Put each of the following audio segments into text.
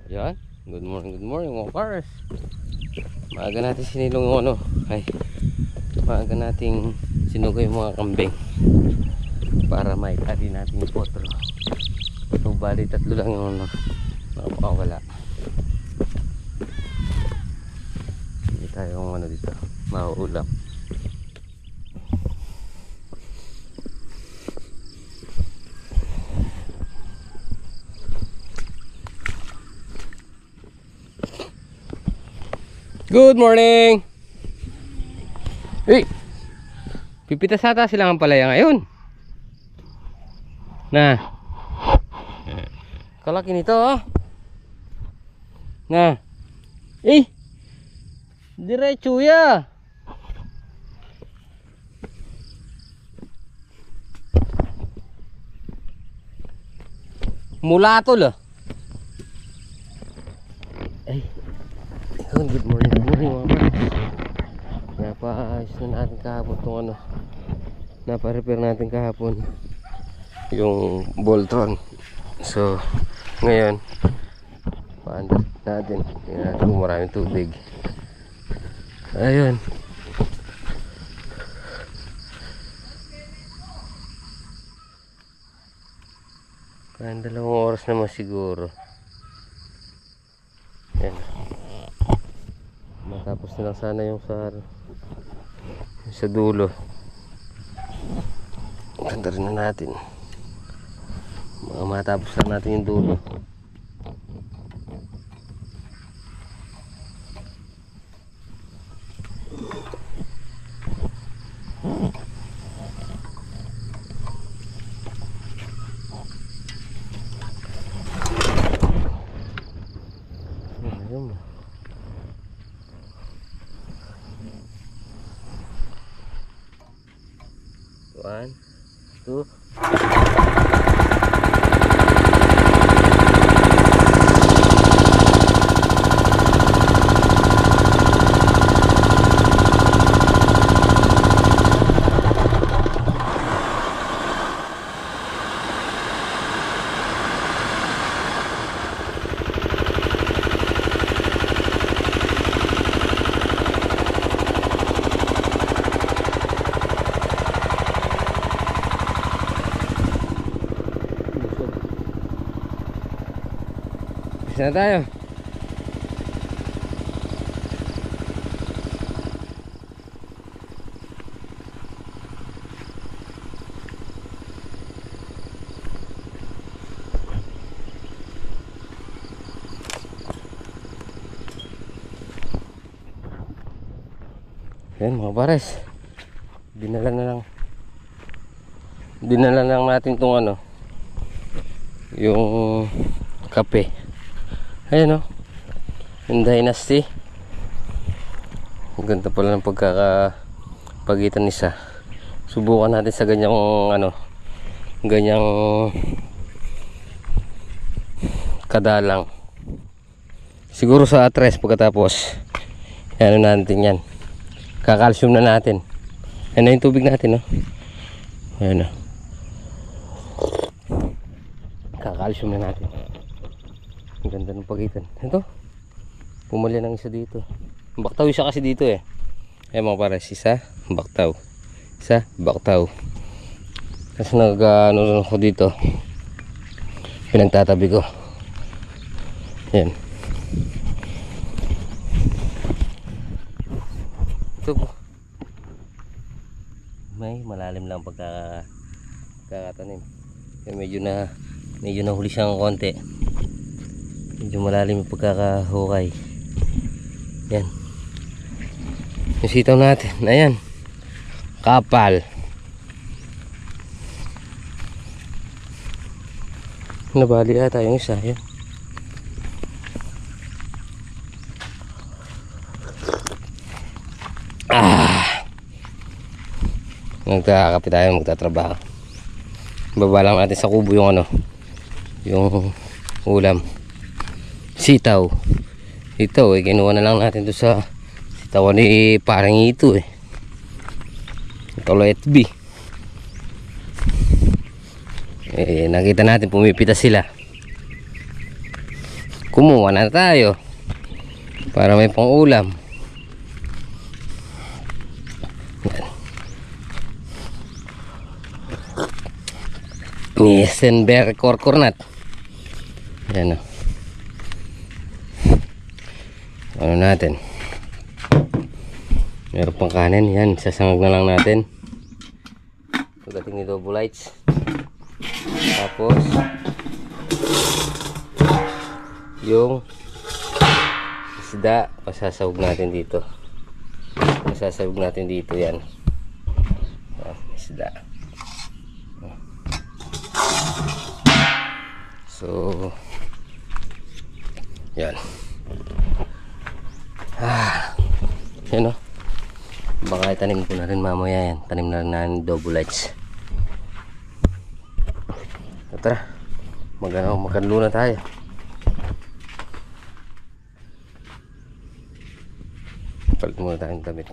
Yan. Good morning mga cars. Maaga natin sinilong yung ano. Ay, maaga nating sinugay yung mga kambing para maitali natin yung potro. So bali tatlo lang yung ano, nakapakawala. Hindi tayong ano dito mauulam. Good morning! Hey! Pipitas ata sila ng palaya ngayon. Na. Kalaki nito oh. Na. Eh! Diretso ya! Mulatol ah. Ay. Good morning mga pares. Napaayos na natin kahapon itong ano, napa-repair natin kahapon yung Voltron. So ngayon paandar natin, tingnan natin kung maraming tubig. Ayun, kaya 2 oras naman siguro. Ayan, matapos na lang sana yung sa dulo. Ganda rin na natin, matapos lang natin yung dulo. Ayun. 1, 2. Na tayo. Yan mga pares, dinala lang natin tong ano, yung kape. Ayan o, yung Dynasty. Ang ganda pala ng pagkakapagitan nisa. Subukan natin sa ganyang ano, ganyang kadalang. Siguro sa atres pagkatapos ano natin yan, kakalsium na natin. Ayan na yung tubig natin o. Ayan o, kakalsium na natin. Ang ganda ng pagitan. Ito, pumali ng isa dito. Baktaw isa kasi dito eh. Ay mga pares, isa baktaw, isa baktaw. Kasi ano ko dito, pinagtatabi ko. Yan. Ito po, may malalim lang pagkakatanim. Medyo nahuli siyang konti. Medyo malalim yung pagkakahukay. Yan. Yung sitaw natin. Ayan. Kapal. Nabali ata yung isa. Yan. Nagkakape tayo, magtatrabaho. Baba lang natin sa kubo yung ano, yung ulam. Sitaw. Ito eh, kinuha na lang natin to sa sitawan ni parang ito eh. Ito FB. Nakita natin pumipitas sila. kumuha na tayo para may pang ulam. Misenberg korkornat. Yan o. Ano natin? Meron pang kanin. Yan, sasangag na lang natin. Pagdating ni double lights. Tapos yung isda, pasasawag natin dito. Pasasawag natin dito yan. Isda. So, yan. Yan o. Baka itanim ko na rin mamaya yan. Tanim na rin na double lights. Tara, magkanlo na tayo. Palit muna tayong damit.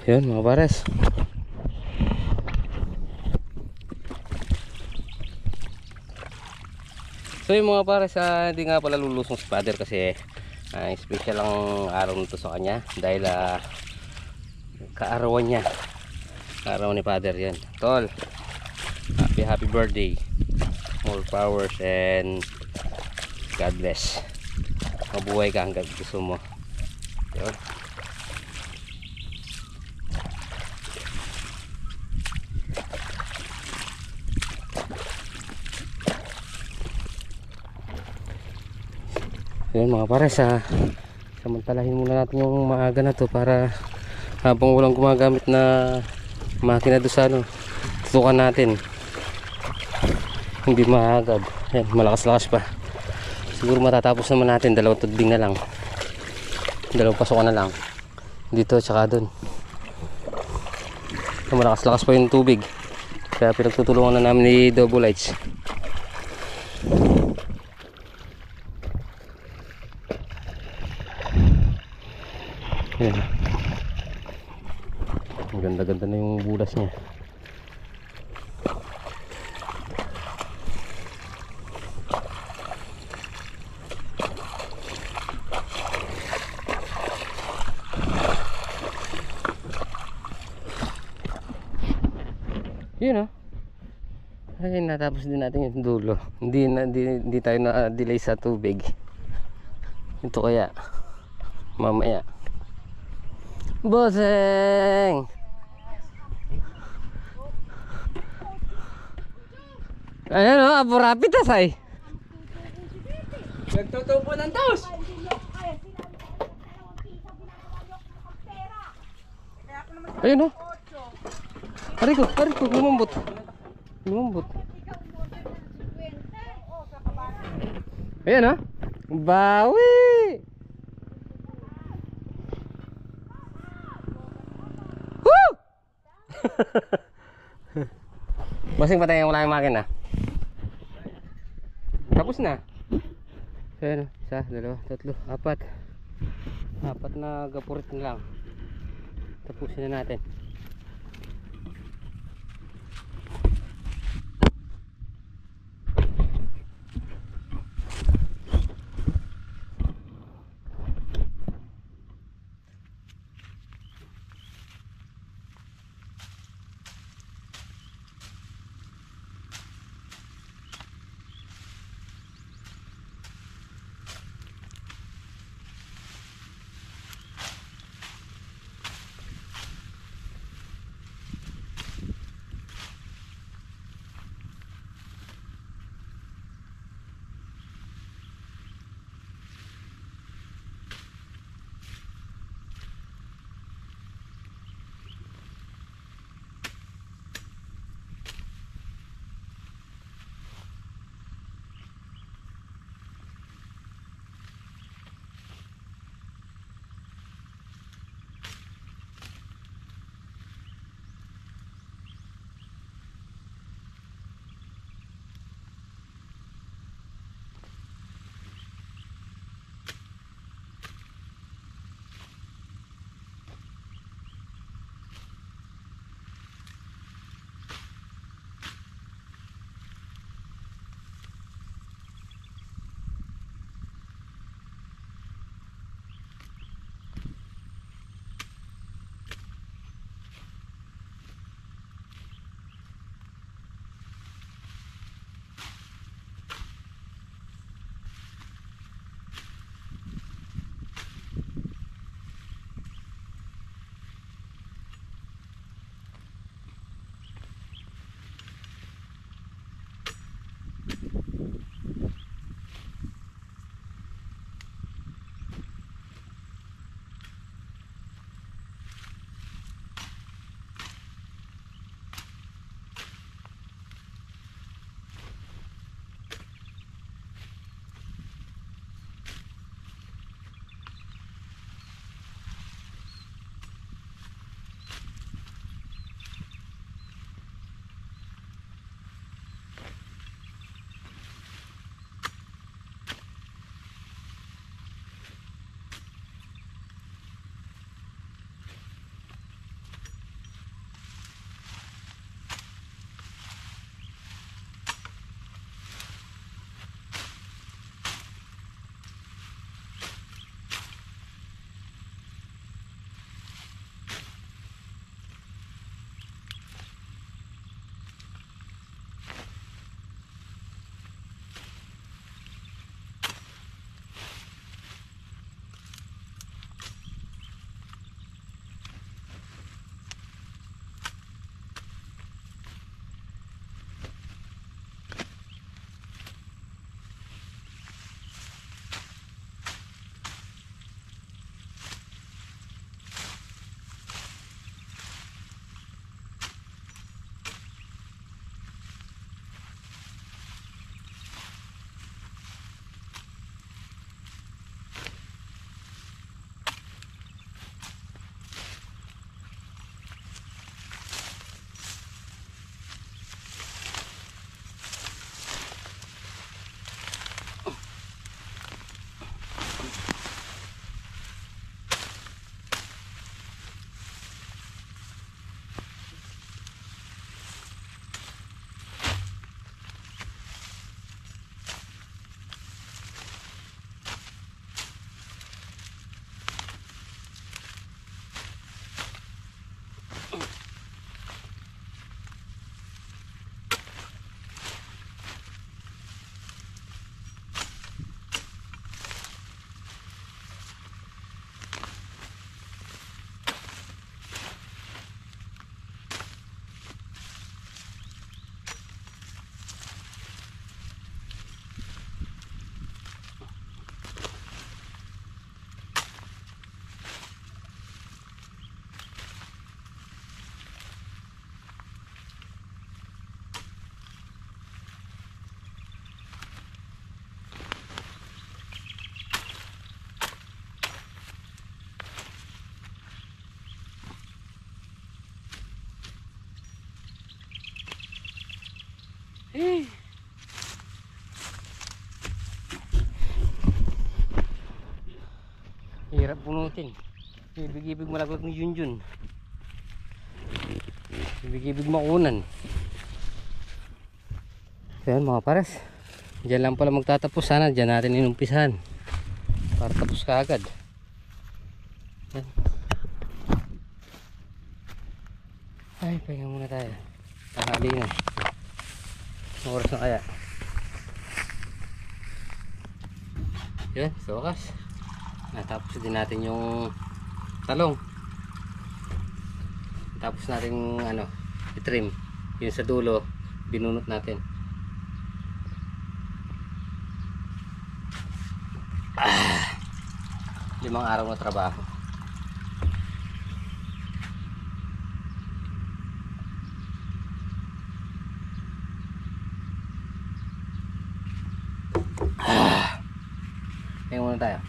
Yan mga pares. So yung mga pares, hindi nga pala lulusong si father kasi special ang araw nito sa kanya dahil kaarawan niya, kaarawan ni father. Yan tol, happy birthday, more powers and God bless. Mabuhay ka hanggang gusto mo. Yun. Yun mga pares, samantalahin muna natin yung maaga na to para habang walang gumagamit na makina doon sa tutukan natin hindi maagad. Yan, malakas-lakas pa. Siguro matatapos naman natin, dalawang tudling na lang, dalawang pasukan na lang dito tsaka doon. Malakas-lakas pa yung tubig kaya pinagtutulungan na namin ni double lights. Yan. Ang ganda-ganda na yung bulas niya. Yun o. Ay, natapos din natin yung dulo. Hindi tayo na-delay sa tubig. Ito kaya mamaya. Bosseng! Ayan o, apurapit asay. Nagtutupo ng taos. Ayun o. Ariko, lumambot. Ayan o. Bawi! Bossing, patayin ko lang yung makina. Tapos na. So, ano, isa, dalawa, tatlo, apat. Apat na gapurit na lang. Tapusin na natin. Hirap punutin. Ibig-ibig malagot ng Junjun. Ibig-ibig makunan. Ayan mga pares. Diyan lang pala magtatapos. Sana diyan natin inumpisahan. Para tapos ka agad. Ayan. Ay, pahinga muna tayo. Tanghali na. Ang oras na kaya. Yan, sa wakas. Natapos din natin yung talong. Tapos natin i-trim. Yung sa dulo, binunot natin. Limang araw na trabaho. Tingnan muna tayo.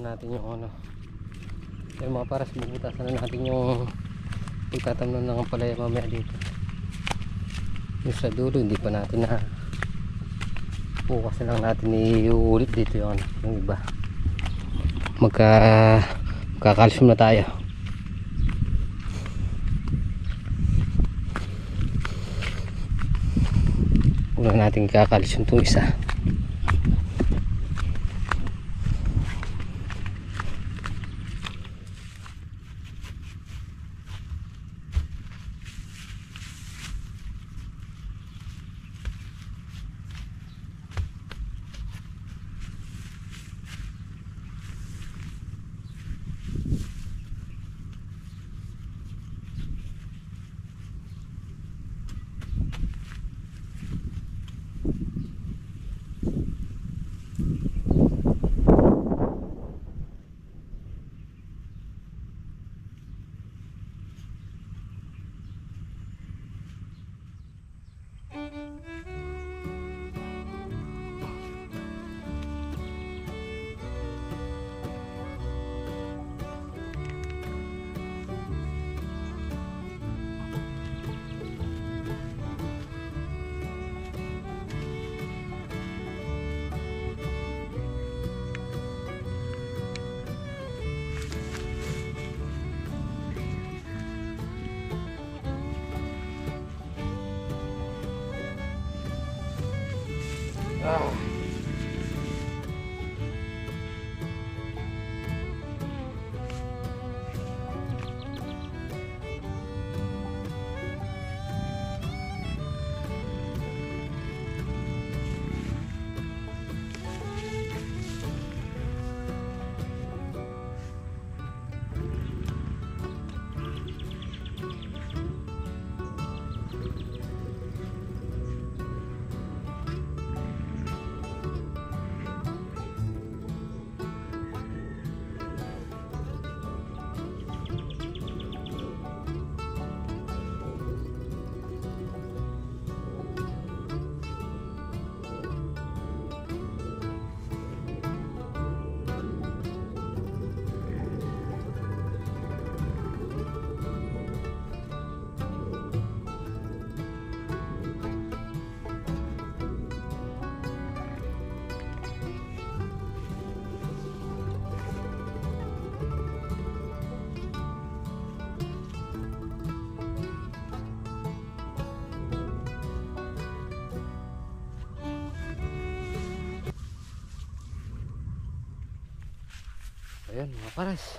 Natin yung yung mga paras, bubutasan na natin yung pagtatamnan ng palaya mamaya dito. Yung sa dulo hindi pa natin na bukas na lang natin iuulit dito yung iba. Magkakalsium na tayo. Una natin kakalsium itong isa. Ayan mga pares.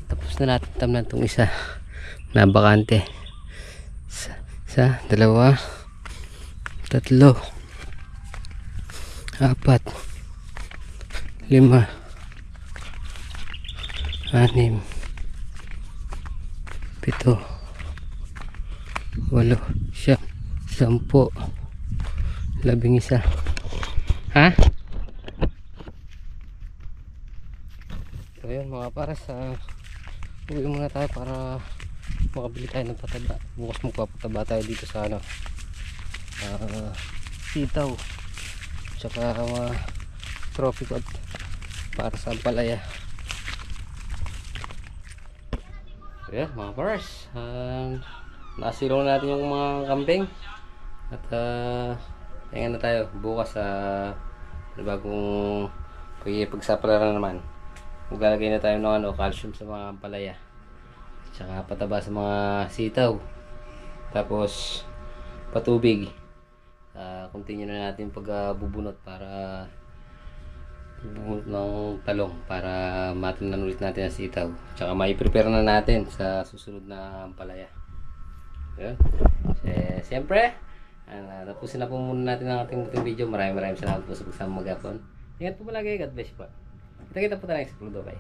Tapos na natin tamnan itong isa. na bakante. Isa, dalawa, tatlo, apat, lima, anim, pito, walo, siyam, sampu, 11. Ha? So yun mga pares, uwi muna tayo para makabili tayo ng pataba. Bukas magpapataba tayo dito sa ano, sitaw tsaka tropical para sa ampalaya. So yan mga pares, nasilong natin yung mga kambing at tingnan na tayo bukas bagong pagsapala naman. Maglalagay na tayo ng calcium sa mga ampalaya tsaka pataba sa mga sitaw, tapos patubig. Continue na natin pagbubunot para bubunot ng talong para matunan ulit natin ang sitaw, tsaka mai-prepare na natin sa susunod na ampalaya. Yun. Siyempre tapusin na po muna natin ang ating video. Maraming salamat po sa pagsama maghapon. Ingat po palagi. God bless po. Kita po tayo next vlog. Bye.